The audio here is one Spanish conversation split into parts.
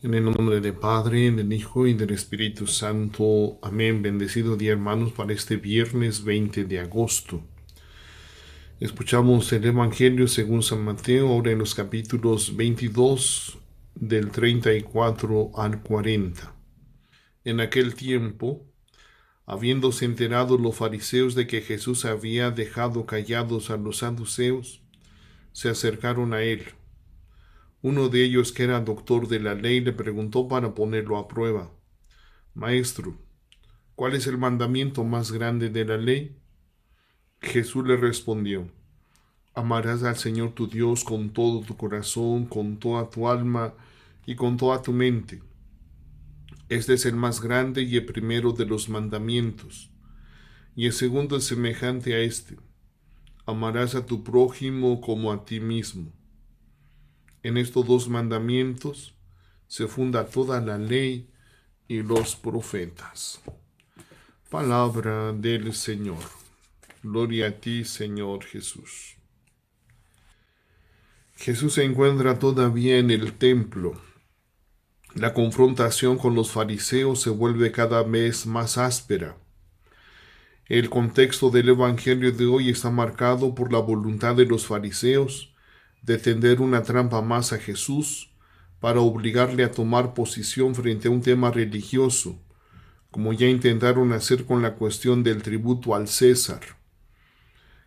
En el nombre del Padre, del Hijo y del Espíritu Santo. Amén. Bendecido día, hermanos, para este viernes 20 de agosto. Escuchamos el Evangelio según San Mateo, ahora en los capítulos 22, del 34 al 40. En aquel tiempo, habiéndose enterado los fariseos de que Jesús había dejado callados a los saduceos, se acercaron a él. Uno de ellos, que era doctor de la ley, le preguntó para ponerlo a prueba: Maestro, ¿cuál es el mandamiento más grande de la ley? Jesús le respondió: Amarás al Señor tu Dios con todo tu corazón, con toda tu alma y con toda tu mente. Este es el más grande y el primero de los mandamientos. Y el segundo es semejante a este: amarás a tu prójimo como a ti mismo. En estos dos mandamientos se funda toda la ley y los profetas. Palabra del Señor. Gloria a ti, Señor Jesús. Jesús se encuentra todavía en el templo. La confrontación con los fariseos se vuelve cada vez más áspera. El contexto del Evangelio de hoy está marcado por la voluntad de los fariseos de tender una trampa más a Jesús para obligarle a tomar posición frente a un tema religioso, como ya intentaron hacer con la cuestión del tributo al César.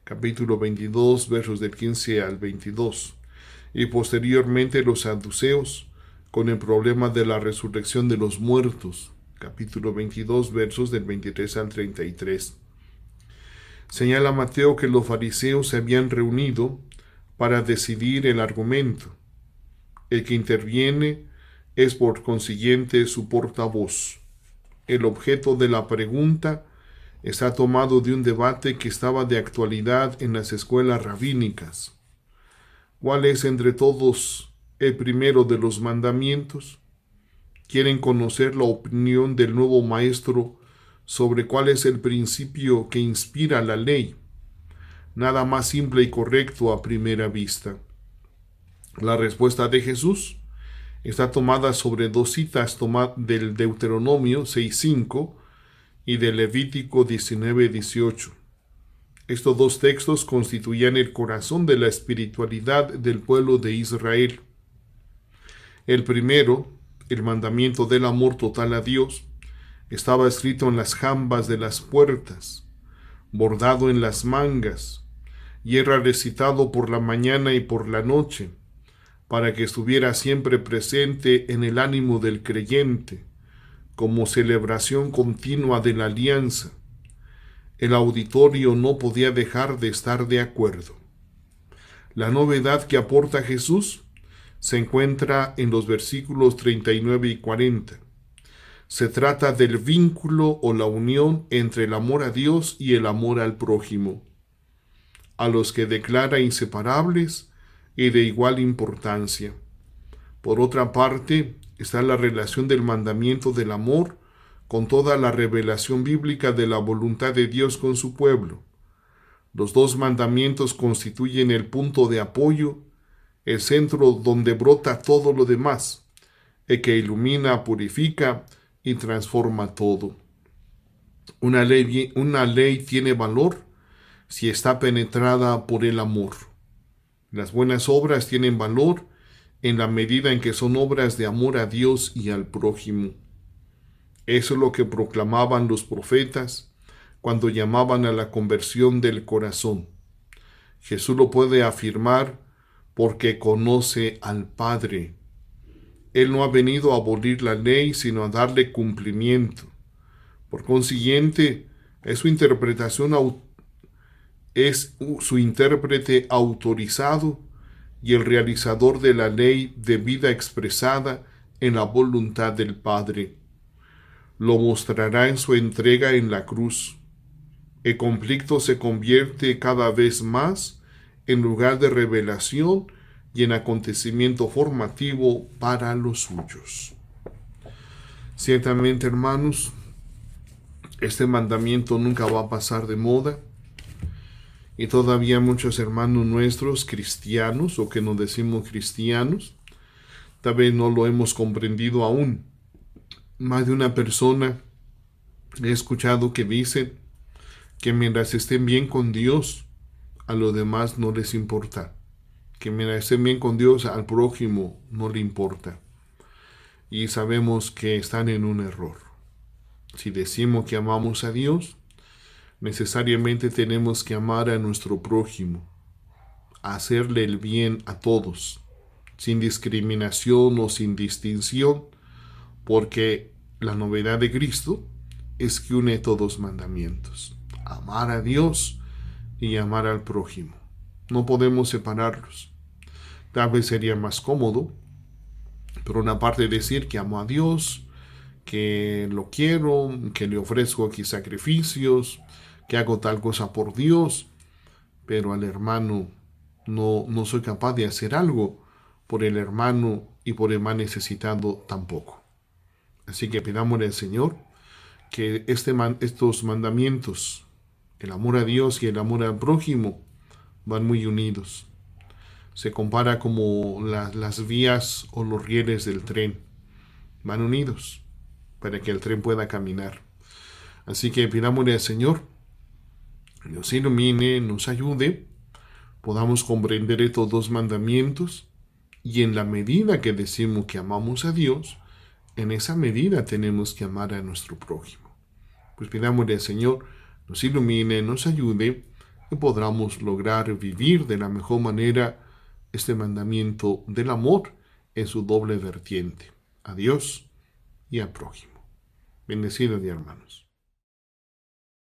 Capítulo 22, versos del 15 al 22. Y posteriormente los saduceos, con el problema de la resurrección de los muertos. Capítulo 22, versos del 23 al 33. Señala Mateo que los fariseos se habían reunido para decidir el argumento. El que interviene es por consiguiente su portavoz. El objeto de la pregunta está tomado de un debate que estaba de actualidad en las escuelas rabínicas. ¿Cuál es entre todos el primero de los mandamientos? Quieren conocer la opinión del nuevo maestro sobre cuál es el principio que inspira la ley. Nada más simple y correcto a primera vista. La respuesta de Jesús está tomada sobre dos citas del Deuteronomio 6:5 y del Levítico 19:18. Estos dos textos constituían el corazón de la espiritualidad del pueblo de Israel. El primero, el mandamiento del amor total a Dios, estaba escrito en las jambas de las puertas, bordado en las mangas, y era recitado por la mañana y por la noche, para que estuviera siempre presente en el ánimo del creyente, como celebración continua de la alianza. El auditorio no podía dejar de estar de acuerdo. La novedad que aporta Jesús se encuentra en los versículos 39 y 40. Se trata del vínculo o la unión entre el amor a Dios y el amor al prójimo, a los que declara inseparables y de igual importancia. Por otra parte, está la relación del mandamiento del amor con toda la revelación bíblica de la voluntad de Dios con su pueblo. Los dos mandamientos constituyen el punto de apoyo, el centro donde brota todo lo demás, el que ilumina, purifica y transforma todo. Una ley tiene valor si está penetrada por el amor. Las buenas obras tienen valor en la medida en que son obras de amor a Dios y al prójimo. Eso es lo que proclamaban los profetas cuando llamaban a la conversión del corazón. Jesús lo puede afirmar porque conoce al Padre. Él no ha venido a abolir la ley, sino a darle cumplimiento. Por consiguiente, es su intérprete autorizado y el realizador de la ley de vida expresada en la voluntad del Padre. Lo mostrará en su entrega en la cruz. El conflicto se convierte cada vez más en lugar de revelación y en acontecimiento formativo para los suyos. Ciertamente, hermanos, este mandamiento nunca va a pasar de moda. Y todavía muchos hermanos nuestros cristianos, o que nos decimos cristianos, Tal vez no lo hemos comprendido aún. Más de una persona he escuchado que dice que mientras estén bien con Dios, a los demás no les importa. Que mientras estén bien con Dios, al prójimo no le importa. Y sabemos que están en un error. Si decimos que amamos a Dios, necesariamente tenemos que amar a nuestro prójimo, hacerle el bien a todos, sin discriminación o sin distinción, porque la novedad de Cristo es que une todos los mandamientos: amar a Dios y amar al prójimo. No podemos separarlos. Tal vez sería más cómodo, por una parte, decir que amo a Dios, que lo quiero, que le ofrezco aquí sacrificios, que hago tal cosa por Dios, pero al hermano no soy capaz de hacer algo por el hermano y por el más necesitado tampoco. Así que pidámosle al Señor que estos mandamientos, el amor a Dios y el amor al prójimo, van muy unidos. Se compara como las vías o los rieles del tren. Van unidos para que el tren pueda caminar. Así que pidámosle al Señor que nos ilumine, nos ayude, podamos comprender estos dos mandamientos, y en la medida que decimos que amamos a Dios, en esa medida tenemos que amar a nuestro prójimo. Pues pidámosle al Señor nos ilumine, nos ayude y podamos lograr vivir de la mejor manera este mandamiento del amor en su doble vertiente, a Dios y al prójimo. Bendecidos, hermanos.